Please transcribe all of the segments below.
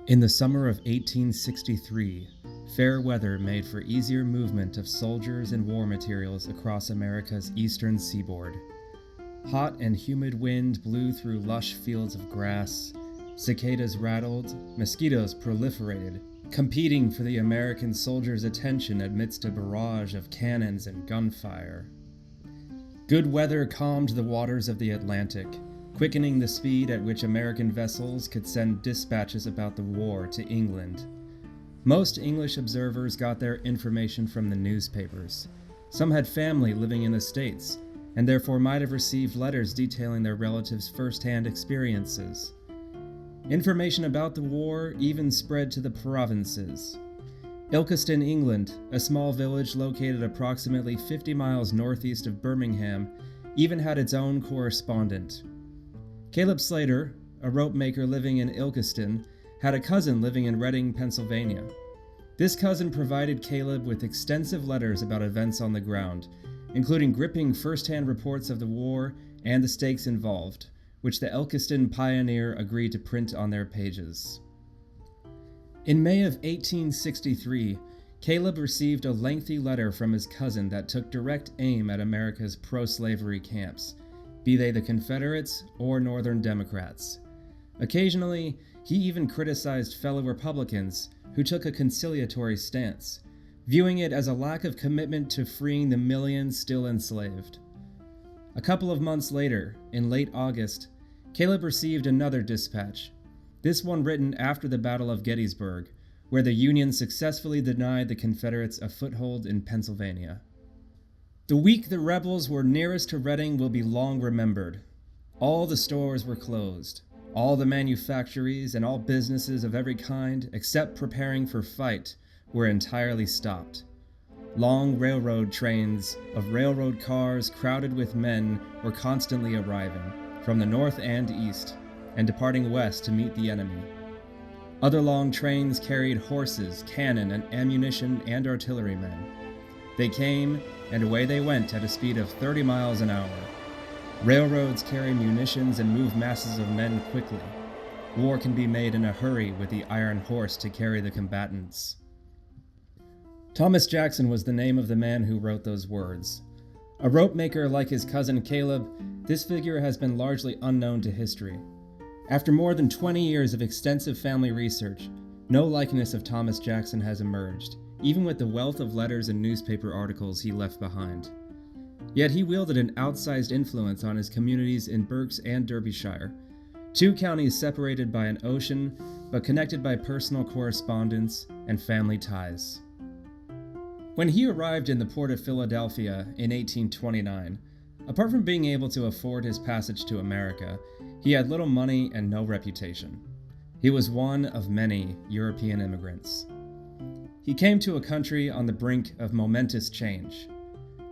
In the summer of 1863, fair weather made for easier movement of soldiers and war materials across America's eastern seaboard. Hot and humid wind blew through lush fields of grass, cicadas rattled, mosquitoes proliferated, competing for the American soldiers' attention amidst a barrage of cannons and gunfire. Good weather calmed the waters of the Atlantic, quickening the speed at which American vessels could send dispatches about the war to England. Most English observers got their information from the newspapers. Some had family living in the States, and therefore might have received letters detailing their relatives' first-hand experiences. Information about the war even spread to the provinces. Ilkeston, England, a small village located approximately 50 miles northeast of Birmingham, even had its own correspondent. Caleb Slater, a ropemaker living in Ilkeston, had a cousin living in Reading, Pennsylvania. This cousin provided Caleb with extensive letters about events on the ground, including gripping first-hand reports of the war and the stakes involved, which the Ilkeston Pioneer agreed to print on their pages. In May of 1863, Caleb received a lengthy letter from his cousin that took direct aim at America's pro-slavery camps, be they the Confederates or Northern Democrats. Occasionally, he even criticized fellow Republicans who took a conciliatory stance, viewing it as a lack of commitment to freeing the millions still enslaved. A couple of months later, in late August, Caleb received another dispatch, this one written after the Battle of Gettysburg, where the Union successfully denied the Confederates a foothold in Pennsylvania. The week the rebels were nearest to Reading will be long remembered. All the stores were closed. All the manufactories and all businesses of every kind, except preparing for fight, were entirely stopped. Long railroad trains of railroad cars crowded with men were constantly arriving, from the north and east, and departing west to meet the enemy. Other long trains carried horses, cannon, and ammunition and artillerymen. They came, and away they went at a speed of 30 miles an hour. Railroads carry munitions and move masses of men quickly. War can be made in a hurry with the iron horse to carry the combatants. Thomas Jackson was the name of the man who wrote those words. A ropemaker like his cousin Caleb, this figure has been largely unknown to history. After more than 20 years of extensive family research, no likeness of Thomas Jackson has emerged, even with the wealth of letters and newspaper articles he left behind. Yet he wielded an outsized influence on his communities in Berks and Derbyshire, two counties separated by an ocean, but connected by personal correspondence and family ties. When he arrived in the port of Philadelphia in 1829, apart from being able to afford his passage to America, he had little money and no reputation. He was one of many European immigrants. He came to a country on the brink of momentous change.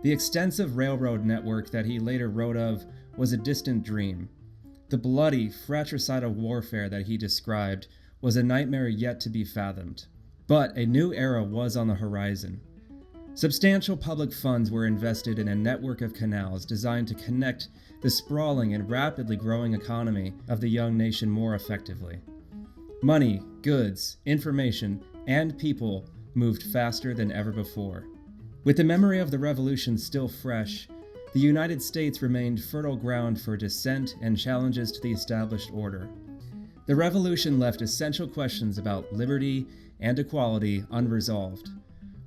The extensive railroad network that he later wrote of was a distant dream. The bloody, fratricidal warfare that he described was a nightmare yet to be fathomed. But a new era was on the horizon. Substantial public funds were invested in a network of canals designed to connect the sprawling and rapidly growing economy of the young nation more effectively. Money, goods, information, and people moved faster than ever before. With the memory of the Revolution still fresh, the United States remained fertile ground for dissent and challenges to the established order. The Revolution left essential questions about liberty and equality unresolved,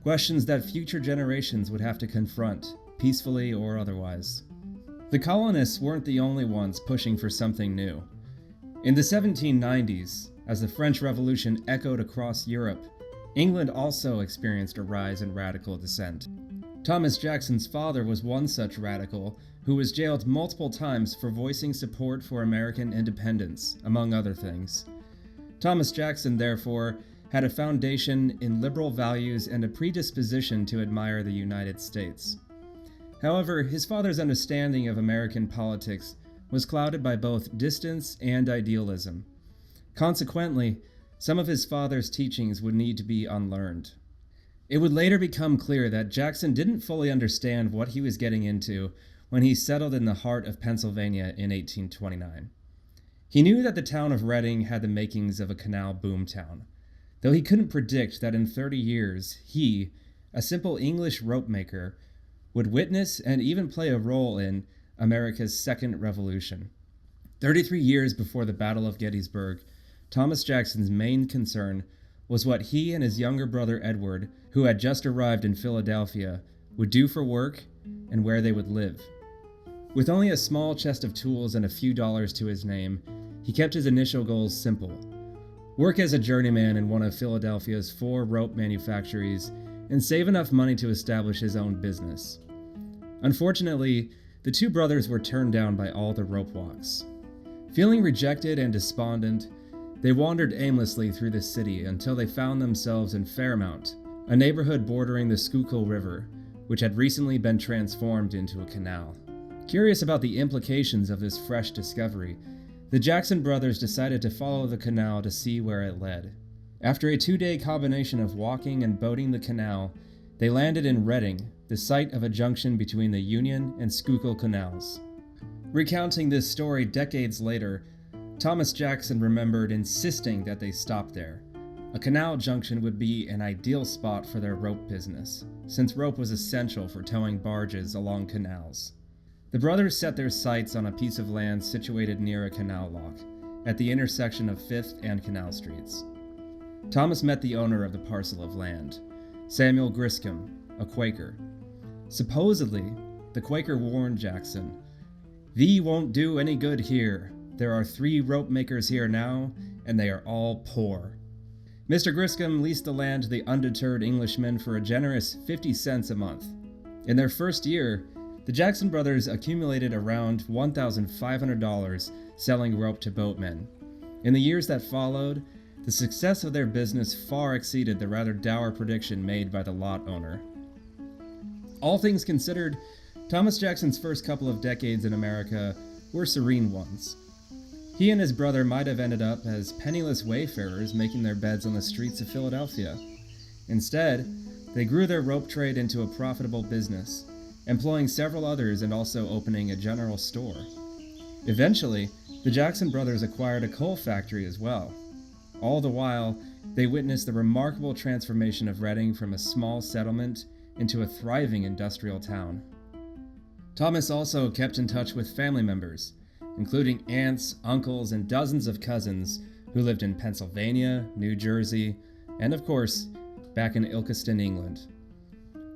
questions that future generations would have to confront, peacefully or otherwise. The colonists weren't the only ones pushing for something new. In the 1790s, as the French Revolution echoed across Europe, England also experienced a rise in radical dissent. Thomas Jackson's father was one such radical who was jailed multiple times for voicing support for American independence, among other things. Thomas Jackson, therefore, had a foundation in liberal values and a predisposition to admire the United States. However, his father's understanding of American politics was clouded by both distance and idealism. Consequently, some of his father's teachings would need to be unlearned. It would later become clear that Jackson didn't fully understand what he was getting into when he settled in the heart of Pennsylvania in 1829. He knew that the town of Reading had the makings of a canal boomtown, though he couldn't predict that in 30 years he, a simple English ropemaker, would witness and even play a role in America's Second Revolution. 33 years before the Battle of Gettysburg, Thomas Jackson's main concern was what he and his younger brother Edward, who had just arrived in Philadelphia, would do for work and where they would live. With only a small chest of tools and a few dollars to his name, he kept his initial goals simple. Work as a journeyman in one of Philadelphia's 4 rope manufactories and save enough money to establish his own business. Unfortunately, the two brothers were turned down by all the rope walks. Feeling rejected and despondent, they wandered aimlessly through the city until they found themselves in Fairmount, a neighborhood bordering the Schuylkill River, which had recently been transformed into a canal. Curious about the implications of this fresh discovery, the Jackson brothers decided to follow the canal to see where it led. After a 2-day combination of walking and boating the canal, they landed in Reading, the site of a junction between the Union and Schuylkill canals. Recounting this story decades later, Thomas Jackson remembered insisting that they stop there. A canal junction would be an ideal spot for their rope business, since rope was essential for towing barges along canals. The brothers set their sights on a piece of land situated near a canal lock, at the intersection of 5th and Canal Streets. Thomas met the owner of the parcel of land, Samuel Griscom, a Quaker. Supposedly, the Quaker warned Jackson, "Thee won't do any good here. There are 3 rope makers here now, and they are all poor." Mr. Griscom leased the land to the undeterred Englishman for a generous 50 cents a month. In their first year, the Jackson brothers accumulated around $1,500 selling rope to boatmen. In the years that followed, the success of their business far exceeded the rather dour prediction made by the lot owner. All things considered, Thomas Jackson's first couple of decades in America were serene ones. He and his brother might have ended up as penniless wayfarers making their beds on the streets of Philadelphia. Instead, they grew their rope trade into a profitable business, employing several others and also opening a general store. Eventually, the Jackson brothers acquired a coal factory as well. All the while, they witnessed the remarkable transformation of Reading from a small settlement into a thriving industrial town. Thomas also kept in touch with family members, including aunts, uncles, and dozens of cousins who lived in Pennsylvania, New Jersey, and of course, back in Ilkeston, England.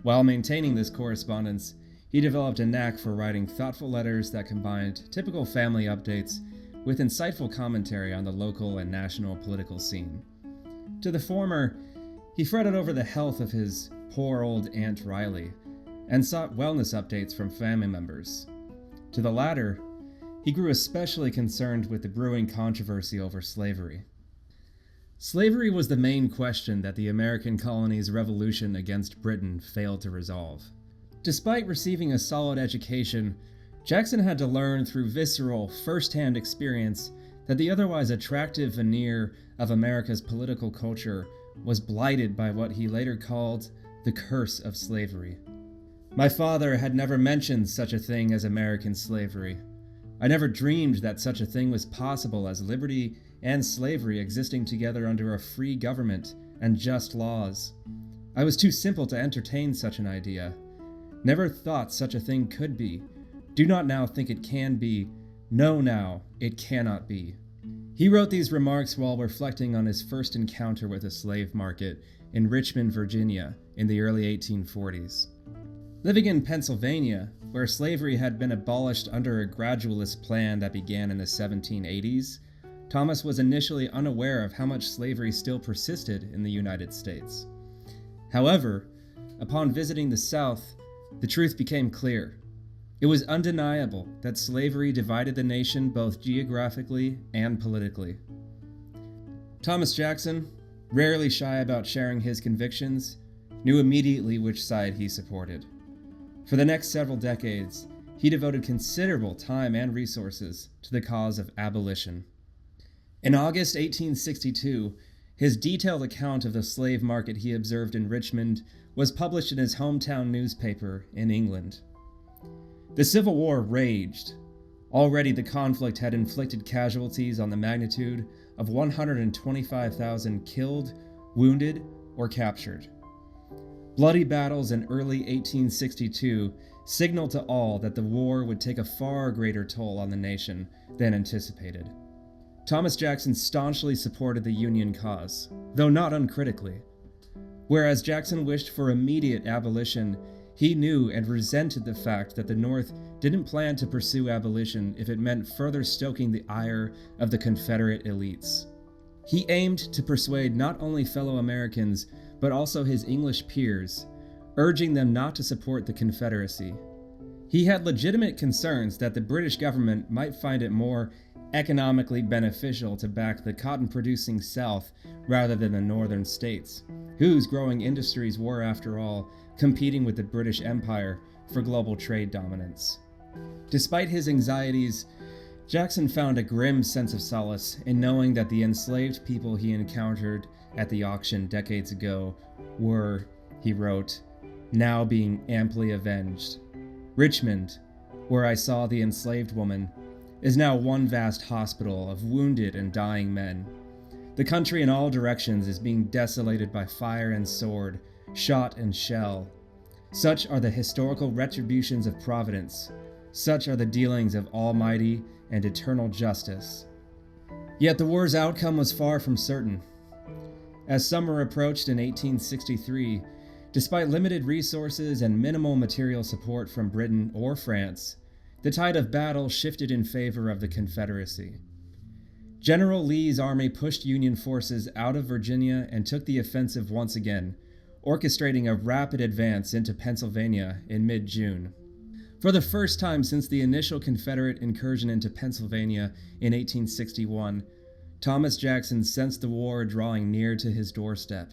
While maintaining this correspondence, he developed a knack for writing thoughtful letters that combined typical family updates with insightful commentary on the local and national political scene. To the former, he fretted over the health of his poor old Aunt Riley and sought wellness updates from family members. To the latter, he grew especially concerned with the brewing controversy over slavery. Slavery was the main question that the American colony's revolution against Britain failed to resolve. Despite receiving a solid education, Jackson had to learn through visceral, first-hand experience that the otherwise attractive veneer of America's political culture was blighted by what he later called the curse of slavery. My father had never mentioned such a thing as American slavery. I never dreamed that such a thing was possible as liberty and slavery existing together under a free government and just laws. I was too simple to entertain such an idea. Never thought such a thing could be. Do not now think it can be. Know now, it cannot be. He wrote these remarks while reflecting on his first encounter with the slave market in Richmond, Virginia, in the early 1840s. Living in Pennsylvania, where slavery had been abolished under a gradualist plan that began in the 1780s, Thomas was initially unaware of how much slavery still persisted in the United States. However, upon visiting the South, the truth became clear. It was undeniable that slavery divided the nation both geographically and politically. Thomas Jackson, rarely shy about sharing his convictions, knew immediately which side he supported. For the next several decades, he devoted considerable time and resources to the cause of abolition. In August 1862, his detailed account of the slave market he observed in Richmond was published in his hometown newspaper in England. The Civil War raged. Already the conflict had inflicted casualties on the magnitude of 125,000 killed, wounded, or captured. Bloody battles in early 1862 signaled to all that the war would take a far greater toll on the nation than anticipated. Thomas Jackson staunchly supported the Union cause, though not uncritically. Whereas Jackson wished for immediate abolition, he knew and resented the fact that the North didn't plan to pursue abolition if it meant further stoking the ire of the Confederate elites. He aimed to persuade not only fellow Americans, but also his English peers, urging them not to support the Confederacy. He had legitimate concerns that the British government might find it more economically beneficial to back the cotton-producing South rather than the northern states, whose growing industries were, after all, competing with the British Empire for global trade dominance. Despite his anxieties, Jackson found a grim sense of solace in knowing that the enslaved people he encountered at the auction decades ago were, he wrote, now being amply avenged. Richmond, where I saw the enslaved woman, is now one vast hospital of wounded and dying men. The country in all directions is being desolated by fire and sword, shot and shell. Such are the historical retributions of Providence. Such are the dealings of almighty and eternal justice. Yet the war's outcome was far from certain. As summer approached in 1863, despite limited resources and minimal material support from Britain or France, the tide of battle shifted in favor of the Confederacy. General Lee's army pushed Union forces out of Virginia and took the offensive once again, orchestrating a rapid advance into Pennsylvania in mid-June. For the first time since the initial Confederate incursion into Pennsylvania in 1861, Thomas Jackson sensed the war drawing near to his doorstep.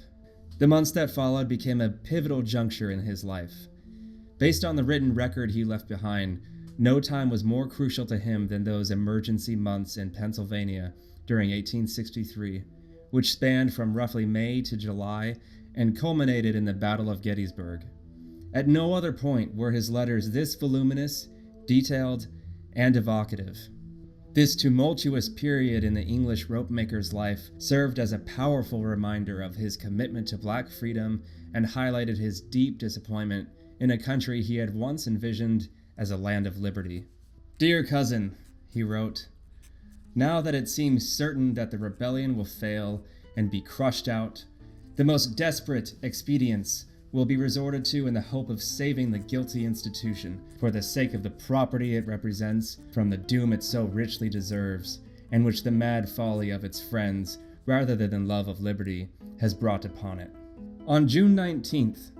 The months that followed became a pivotal juncture in his life. Based on the written record he left behind, no time was more crucial to him than those emergency months in Pennsylvania during 1863, which spanned from roughly May to July and culminated in the Battle of Gettysburg. At no other point were his letters this voluminous, detailed, and evocative. This tumultuous period in the English ropemaker's life served as a powerful reminder of his commitment to black freedom and highlighted his deep disappointment in a country he had once envisioned as a land of liberty. Dear cousin, he wrote, now that it seems certain that the rebellion will fail and be crushed out, the most desperate expedients will be resorted to in the hope of saving the guilty institution for the sake of the property it represents from the doom it so richly deserves, and which the mad folly of its friends, rather than love of liberty, has brought upon it. On June 19th,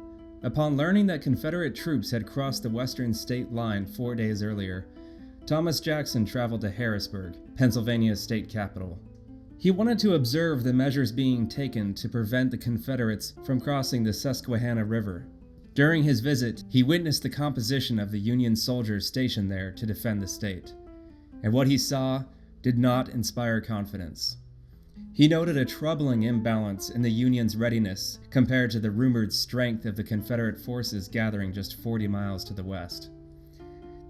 upon learning that Confederate troops had crossed the western state line 4 days earlier, Thomas Jackson traveled to Harrisburg, Pennsylvania's state capital. He wanted to observe the measures being taken to prevent the Confederates from crossing the Susquehanna River. During his visit, he witnessed the composition of the Union soldiers stationed there to defend the state, and what he saw did not inspire confidence. He noted a troubling imbalance in the Union's readiness compared to the rumored strength of the Confederate forces gathering just 40 miles to the west.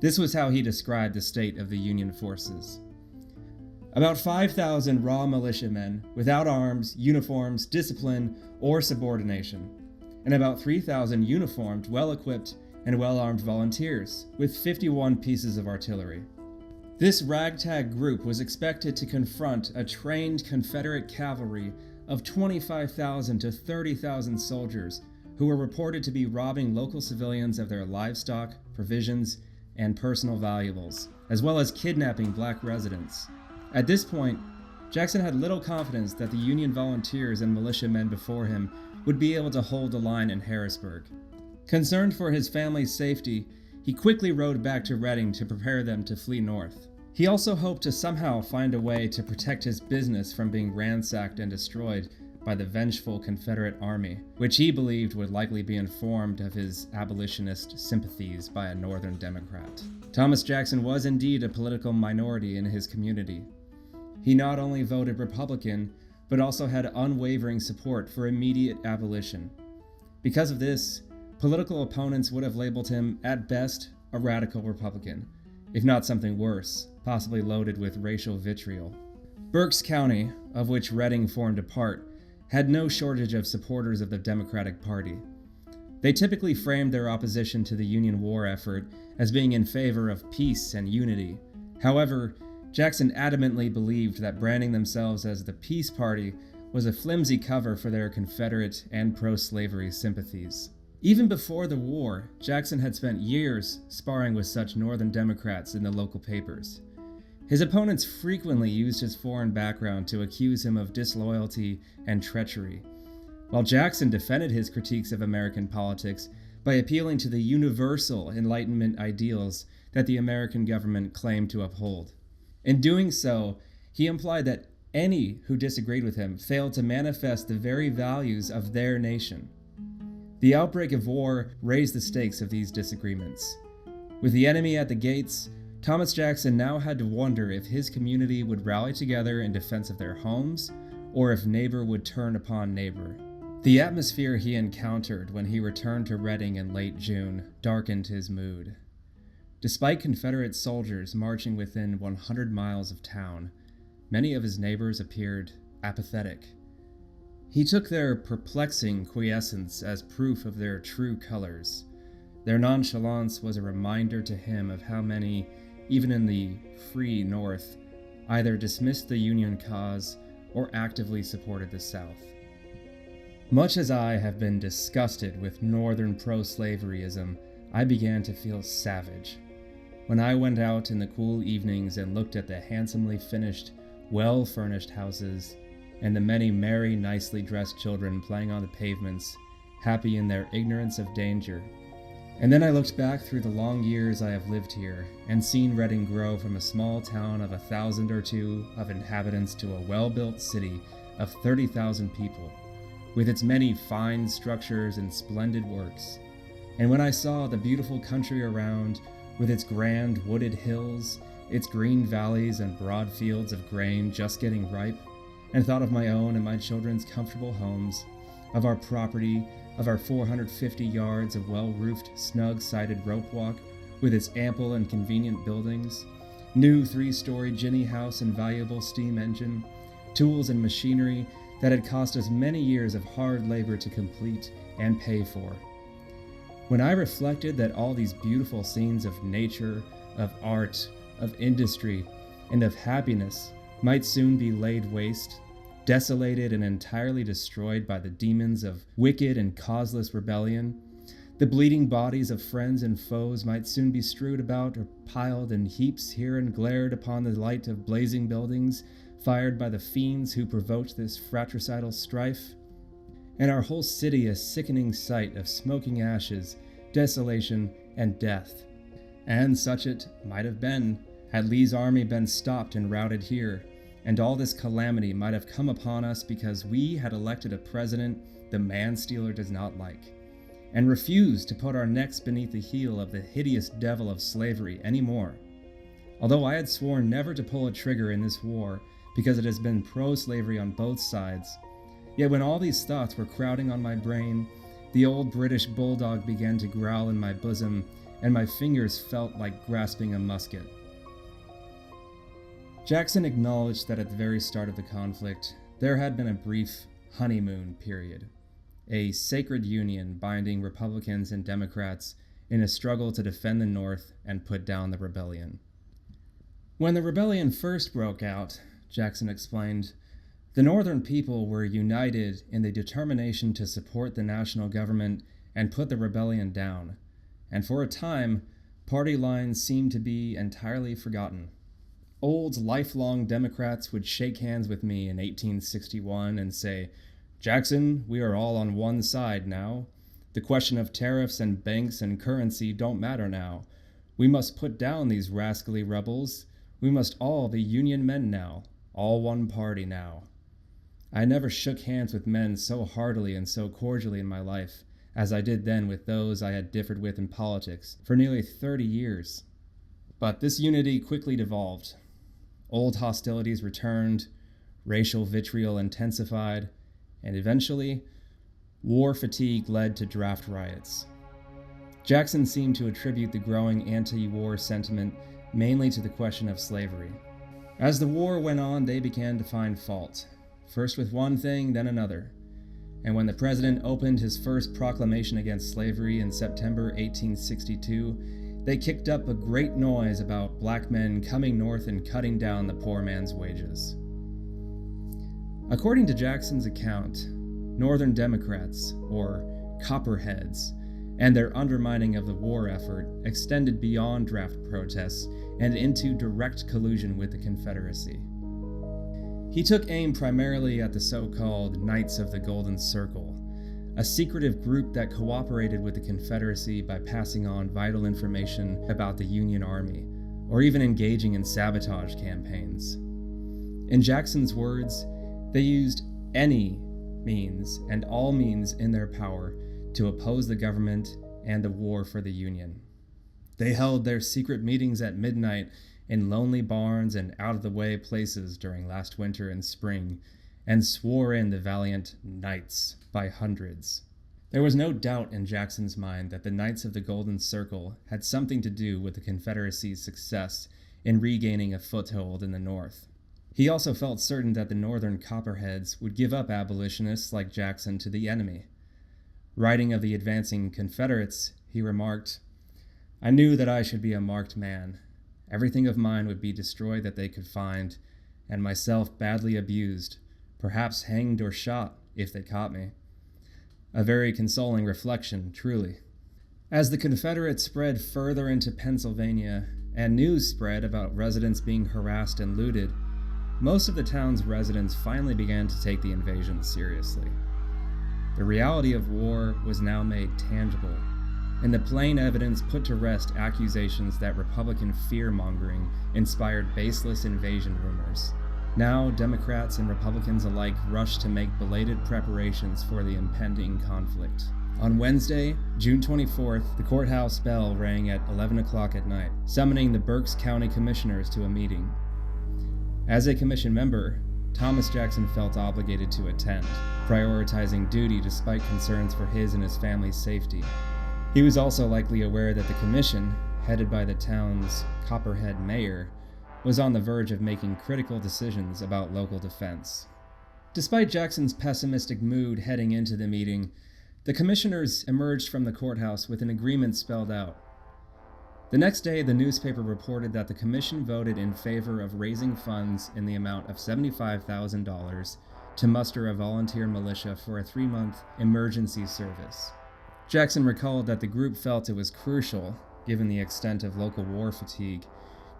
This was how he described the state of the Union forces. About 5,000 raw militiamen without arms, uniforms, discipline, or subordination, and about 3,000 uniformed, well-equipped, and well-armed volunteers, with 51 pieces of artillery. This ragtag group was expected to confront a trained Confederate cavalry of 25,000 to 30,000 soldiers who were reported to be robbing local civilians of their livestock, provisions, and personal valuables, as well as kidnapping black residents. At this point, Jackson had little confidence that the Union volunteers and militiamen before him would be able to hold the line in Harrisburg. Concerned for his family's safety, he quickly rode back to Reading to prepare them to flee north. He also hoped to somehow find a way to protect his business from being ransacked and destroyed by the vengeful Confederate army, which he believed would likely be informed of his abolitionist sympathies by a Northern Democrat. Thomas Jackson was indeed a political minority in his community. He not only voted Republican, but also had unwavering support for immediate abolition. Because of this, political opponents would have labeled him, at best, a radical Republican, if not something worse, possibly loaded with racial vitriol. Berks County, of which Reading formed a part, had no shortage of supporters of the Democratic Party. They typically framed their opposition to the Union war effort as being in favor of peace and unity. However, Jackson adamantly believed that branding themselves as the Peace Party was a flimsy cover for their Confederate and pro-slavery sympathies. Even before the war, Jackson had spent years sparring with such Northern Democrats in the local papers. His opponents frequently used his foreign background to accuse him of disloyalty and treachery, while Jackson defended his critiques of American politics by appealing to the universal Enlightenment ideals that the American government claimed to uphold. In doing so, he implied that any who disagreed with him failed to manifest the very values of their nation. The outbreak of war raised the stakes of these disagreements. With the enemy at the gates, Thomas Jackson now had to wonder if his community would rally together in defense of their homes, or if neighbor would turn upon neighbor. The atmosphere he encountered when he returned to Reading in late June darkened his mood. Despite Confederate soldiers marching within 100 miles of town, many of his neighbors appeared apathetic. He took their perplexing quiescence as proof of their true colors. Their nonchalance was a reminder to him of how many, even in the free North, either dismissed the Union cause or actively supported the South. Much as I have been disgusted with Northern pro-slaveryism, I began to feel savage. When I went out in the cool evenings and looked at the handsomely finished, well-furnished houses, and the many merry, nicely dressed children playing on the pavements, happy in their ignorance of danger. And then I looked back through the long years I have lived here, and seen Reading grow from a small town of 1,000 or two of inhabitants to a well-built city of 30,000 people, with its many fine structures and splendid works. And when I saw the beautiful country around, with its grand wooded hills, its green valleys and broad fields of grain just getting ripe, and thought of my own and my children's comfortable homes, of our property, of our 450 yards of well-roofed, snug-sided rope walk, with its ample and convenient buildings, new 3-story ginny house and valuable steam engine, tools and machinery that had cost us many years of hard labor to complete and pay for. When I reflected that all these beautiful scenes of nature, of art, of industry, and of happiness might soon be laid waste, desolated and entirely destroyed by the demons of wicked and causeless rebellion, the bleeding bodies of friends and foes might soon be strewed about or piled in heaps here and glared upon the light of blazing buildings, fired by the fiends who provoked this fratricidal strife, and our whole city a sickening sight of smoking ashes, desolation, and death. And such it might have been, had Lee's army been stopped and routed here, and all this calamity might have come upon us because we had elected a president the man-stealer does not like, and refused to put our necks beneath the heel of the hideous devil of slavery any more. Although I had sworn never to pull a trigger in this war because it has been pro-slavery on both sides, yet when all these thoughts were crowding on my brain, the old British bulldog began to growl in my bosom, and my fingers felt like grasping a musket. Jackson acknowledged that at the very start of the conflict, there had been a brief honeymoon period, a sacred union binding Republicans and Democrats in a struggle to defend the North and put down the rebellion. When the rebellion first broke out, Jackson explained, the Northern people were united in the determination to support the national government and put the rebellion down, and for a time, party lines seemed to be entirely forgotten. Old, lifelong Democrats would shake hands with me in 1861 and say, Jackson, we are all on one side now. The question of tariffs and banks and currency don't matter now. We must put down these rascally rebels. We must all be Union men now, all one party now. I never shook hands with men so heartily and so cordially in my life as I did then with those I had differed with in politics for nearly 30 years. But this unity quickly devolved. Old hostilities returned, racial vitriol intensified, and eventually, war fatigue led to draft riots. Jackson seemed to attribute the growing anti-war sentiment mainly to the question of slavery. As the war went on, they began to find fault, first with one thing, then another. And when the president opened his first proclamation against slavery in September 1862, they kicked up a great noise about black men coming north and cutting down the poor man's wages. According to Jackson's account, Northern Democrats, or Copperheads, and their undermining of the war effort extended beyond draft protests and into direct collusion with the Confederacy. He took aim primarily at the so-called Knights of the Golden Circle, a secretive group that cooperated with the Confederacy by passing on vital information about the Union Army, or even engaging in sabotage campaigns. In Jackson's words, they used any means and all means in their power to oppose the government and the war for the Union. They held their secret meetings at midnight in lonely barns and out-of-the-way places during last winter and spring, and swore in the valiant knights by hundreds. There was no doubt in Jackson's mind that the Knights of the Golden Circle had something to do with the Confederacy's success in regaining a foothold in the North. He also felt certain that the Northern Copperheads would give up abolitionists like Jackson to the enemy. Writing of the advancing Confederates, he remarked, "I knew that I should be a marked man. Everything of mine would be destroyed that they could find, and myself badly abused, perhaps hanged or shot if they caught me." A very consoling reflection, truly. As the Confederates spread further into Pennsylvania, and news spread about residents being harassed and looted, most of the town's residents finally began to take the invasion seriously. The reality of war was now made tangible, and the plain evidence put to rest accusations that Republican fear-mongering inspired baseless invasion rumors. Now, Democrats and Republicans alike rushed to make belated preparations for the impending conflict. On Wednesday, June 24th, the courthouse bell rang at 11 o'clock at night, summoning the Berks County Commissioners to a meeting. As a commission member, Thomas Jackson felt obligated to attend, prioritizing duty despite concerns for his and his family's safety. He was also likely aware that the commission, headed by the town's Copperhead mayor, was on the verge of making critical decisions about local defense. Despite Jackson's pessimistic mood heading into the meeting, the commissioners emerged from the courthouse with an agreement spelled out. The next day, the newspaper reported that the commission voted in favor of raising funds in the amount of $75,000 to muster a volunteer militia for a 3-month emergency service. Jackson recalled that the group felt it was crucial, given the extent of local war fatigue,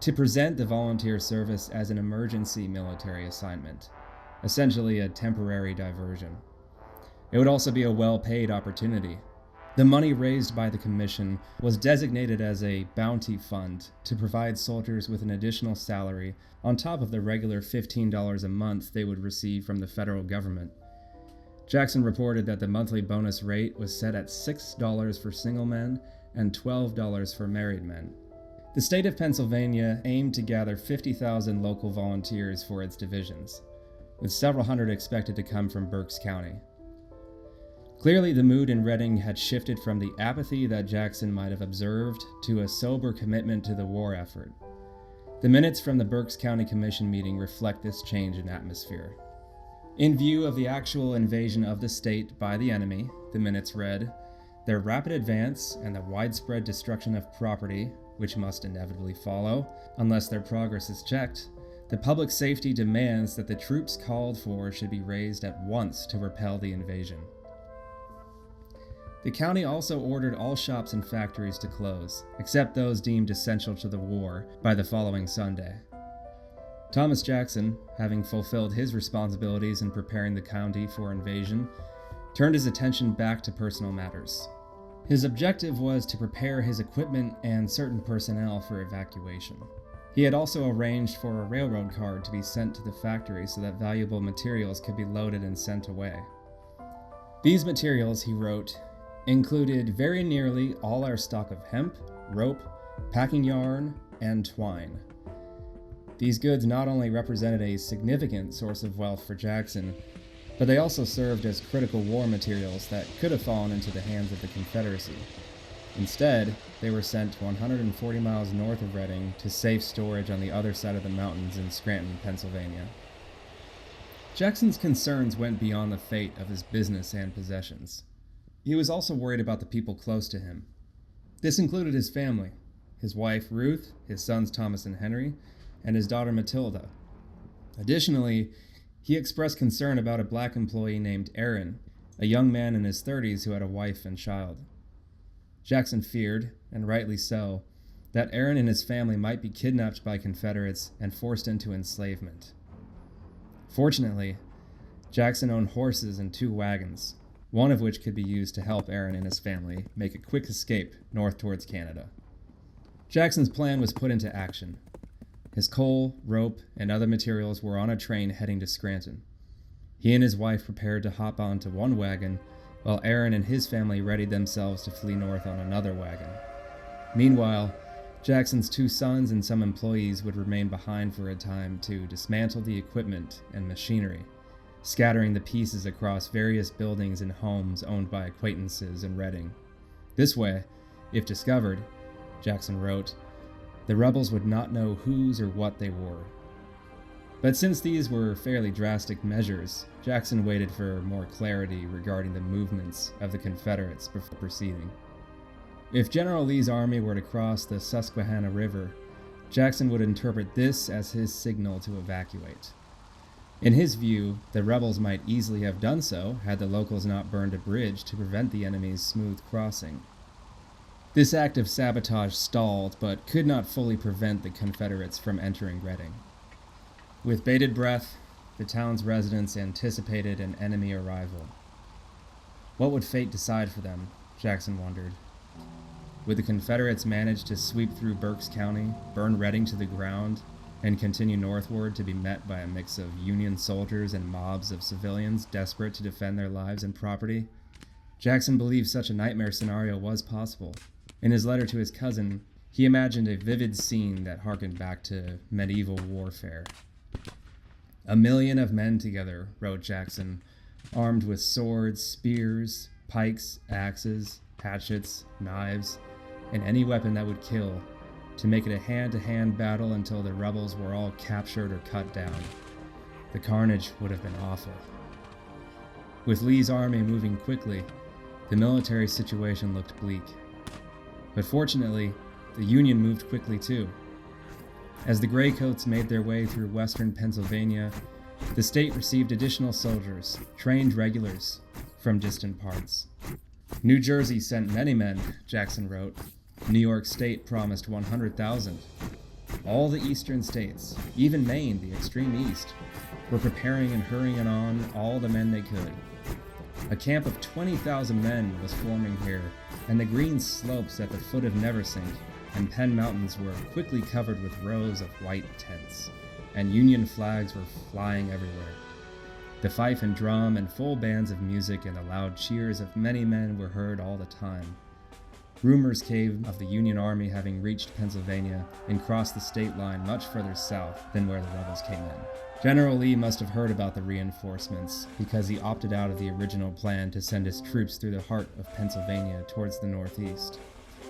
to present the volunteer service as an emergency military assignment, essentially a temporary diversion. It would also be a well-paid opportunity. The money raised by the commission was designated as a bounty fund to provide soldiers with an additional salary on top of the regular $15 a month they would receive from the federal government. Jackson reported that the monthly bonus rate was set at $6 for single men and $12 for married men. The state of Pennsylvania aimed to gather 50,000 local volunteers for its divisions, with several hundred expected to come from Berks County. Clearly, the mood in Reading had shifted from the apathy that Jackson might have observed to a sober commitment to the war effort. The minutes from the Berks County Commission meeting reflect this change in atmosphere. In view of the actual invasion of the state by the enemy, the minutes read, "Their rapid advance and the widespread destruction of property, which must inevitably follow, unless their progress is checked, the public safety demands that the troops called for should be raised at once to repel the invasion." The county also ordered all shops and factories to close, except those deemed essential to the war, by the following Sunday. Thomas Jackson, having fulfilled his responsibilities in preparing the county for invasion, turned his attention back to personal matters. His objective was to prepare his equipment and certain personnel for evacuation. He had also arranged for a railroad car to be sent to the factory so that valuable materials could be loaded and sent away. These materials, he wrote, included very nearly all our stock of hemp, rope, packing yarn, and twine. These goods not only represented a significant source of wealth for Jackson, but they also served as critical war materials that could have fallen into the hands of the Confederacy. Instead, they were sent 140 miles north of Reading to safe storage on the other side of the mountains in Scranton, Pennsylvania. Jackson's concerns went beyond the fate of his business and possessions. He was also worried about the people close to him. This included his family, his wife Ruth, his sons Thomas and Henry, and his daughter Matilda. Additionally, he expressed concern about a black employee named Aaron, a young man in his 30s who had a wife and child. Jackson feared, and rightly so, that Aaron and his family might be kidnapped by Confederates and forced into enslavement. Fortunately, Jackson owned horses and 2 wagons, one of which could be used to help Aaron and his family make a quick escape north towards Canada. Jackson's plan was put into action. His coal, rope, and other materials were on a train heading to Scranton. He and his wife prepared to hop onto one wagon, while Aaron and his family readied themselves to flee north on another wagon. Meanwhile, Jackson's 2 sons and some employees would remain behind for a time to dismantle the equipment and machinery, scattering the pieces across various buildings and homes owned by acquaintances in Reading. This way, if discovered, Jackson wrote, the rebels would not know whose or what they were. But since these were fairly drastic measures, Jackson waited for more clarity regarding the movements of the Confederates before proceeding. If General Lee's army were to cross the Susquehanna River, Jackson would interpret this as his signal to evacuate. In his view, the rebels might easily have done so had the locals not burned a bridge to prevent the enemy's smooth crossing. This act of sabotage stalled, but could not fully prevent the Confederates from entering Reading. With bated breath, the town's residents anticipated an enemy arrival. What would fate decide for them, Jackson wondered. Would the Confederates manage to sweep through Berks County, burn Reading to the ground, and continue northward to be met by a mix of Union soldiers and mobs of civilians desperate to defend their lives and property? Jackson believed such a nightmare scenario was possible. In his letter to his cousin, he imagined a vivid scene that harkened back to medieval warfare. 1 million of men together, wrote Jackson, armed with swords, spears, pikes, axes, hatchets, knives, and any weapon that would kill, to make it a hand-to-hand battle until the rebels were all captured or cut down. The carnage would have been awful. With Lee's army moving quickly, the military situation looked bleak. But fortunately, the Union moved quickly too. As the Graycoats made their way through western Pennsylvania, the state received additional soldiers, trained regulars, from distant parts. New Jersey sent many men, Jackson wrote. New York State promised 100,000. All the eastern states, even Maine, the extreme east, were preparing and hurrying on all the men they could. A camp of 20,000 men was forming here, and the green slopes at the foot of Neversink and Penn Mountains were quickly covered with rows of white tents, and Union flags were flying everywhere. The fife and drum and full bands of music and the loud cheers of many men were heard all the time. Rumors came of the Union Army having reached Pennsylvania and crossed the state line much further south than where the rebels came in. General Lee must have heard about the reinforcements because he opted out of the original plan to send his troops through the heart of Pennsylvania towards the northeast.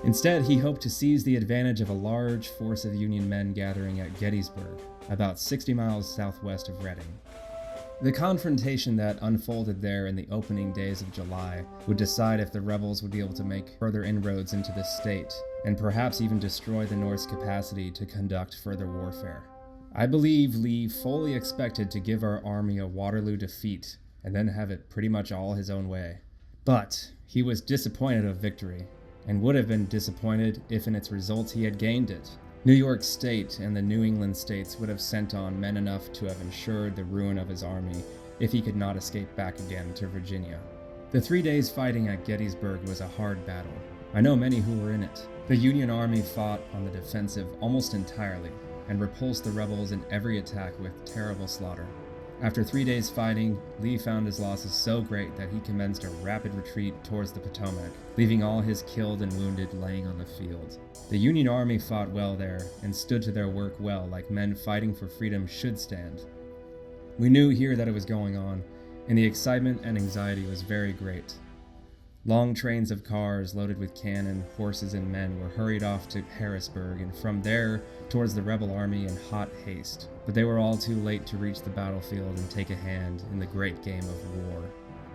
Instead, he hoped to seize the advantage of a large force of Union men gathering at Gettysburg, about 60 miles southwest of Reading. The confrontation that unfolded there in the opening days of July would decide if the rebels would be able to make further inroads into the state, and perhaps even destroy the North's capacity to conduct further warfare. I believe Lee fully expected to give our army a Waterloo defeat, and then have it pretty much all his own way. But he was disappointed of victory, and would have been disappointed if in its results he had gained it. New York State and the New England states would have sent on men enough to have ensured the ruin of his army if he could not escape back again to Virginia. The 3 days fighting at Gettysburg was a hard battle. I know many who were in it. The Union Army fought on the defensive almost entirely, and repulsed the rebels in every attack with terrible slaughter. After 3 days fighting, Lee found his losses so great that he commenced a rapid retreat towards the Potomac, leaving all his killed and wounded laying on the field. The Union Army fought well there, and stood to their work well like men fighting for freedom should stand. We knew here that it was going on, and the excitement and anxiety was very great. Long trains of cars loaded with cannon, horses, and men were hurried off to Harrisburg and from there towards the rebel army in hot haste. But they were all too late to reach the battlefield and take a hand in the great game of war.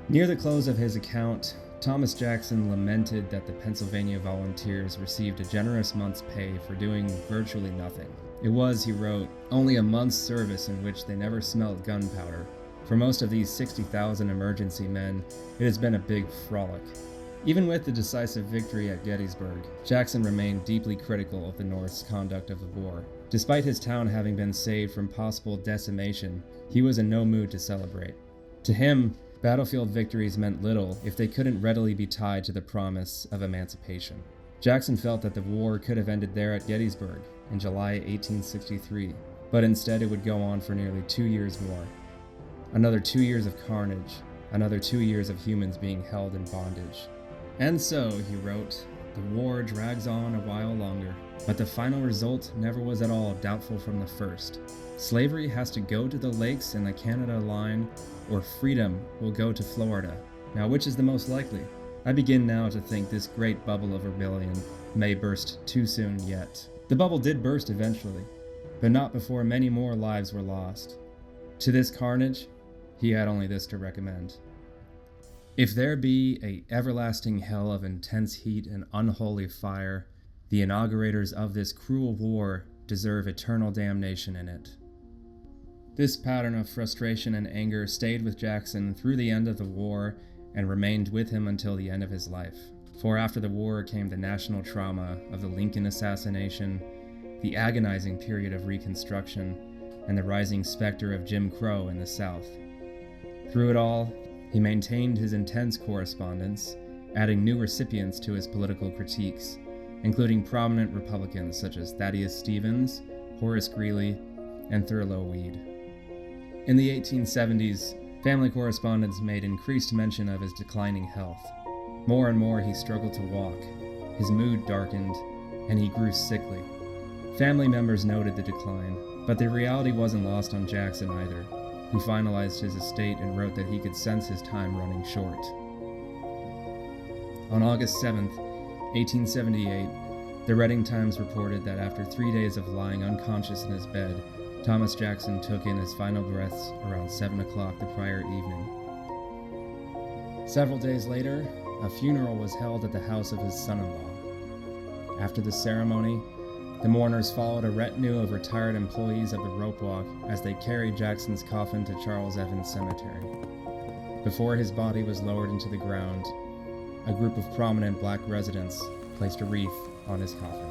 Near the close of his account, Thomas Jackson lamented that the Pennsylvania volunteers received a generous month's pay for doing virtually nothing. It was, he wrote, only a month's service in which they never smelled gunpowder. For most of these 60,000 emergency men, it has been a big frolic. Even with the decisive victory at Gettysburg, Jackson remained deeply critical of the North's conduct of the war. Despite his town having been saved from possible decimation, he was in no mood to celebrate. To him, battlefield victories meant little if they couldn't readily be tied to the promise of emancipation. Jackson felt that the war could have ended there at Gettysburg in July 1863, but instead it would go on for nearly 2 years more. Another 2 years of carnage, another 2 years of humans being held in bondage. And so, he wrote, the war drags on a while longer, but the final result never was at all doubtful from the first. Slavery has to go to the lakes and the Canada line, or freedom will go to Florida. Now, which is the most likely? I begin now to think this great bubble of rebellion may burst too soon yet. The bubble did burst eventually, but not before many more lives were lost. To this carnage, he had only this to recommend. If there be a everlasting hell of intense heat and unholy fire, the inaugurators of this cruel war deserve eternal damnation in it. This pattern of frustration and anger stayed with Jackson through the end of the war and remained with him until the end of his life. For after the war came the national trauma of the Lincoln assassination, the agonizing period of Reconstruction, and the rising specter of Jim Crow in the South. Through it all, he maintained his intense correspondence, adding new recipients to his political critiques, including prominent Republicans such as Thaddeus Stevens, Horace Greeley, and Thurlow Weed. In the 1870s, family correspondents made increased mention of his declining health. More and more he struggled to walk, his mood darkened, and he grew sickly. Family members noted the decline, but the reality wasn't lost on Jackson either, who finalized his estate and wrote that he could sense his time running short. On August 7, 1878, the Reading Times reported that after 3 days of lying unconscious in his bed, Thomas Jackson took in his final breaths around 7 o'clock the prior evening. Several days later, a funeral was held at the house of his son-in-law. After the ceremony, the mourners followed a retinue of retired employees of the rope walk as they carried Jackson's coffin to Charles Evans Cemetery. Before his body was lowered into the ground, a group of prominent black residents placed a wreath on his coffin.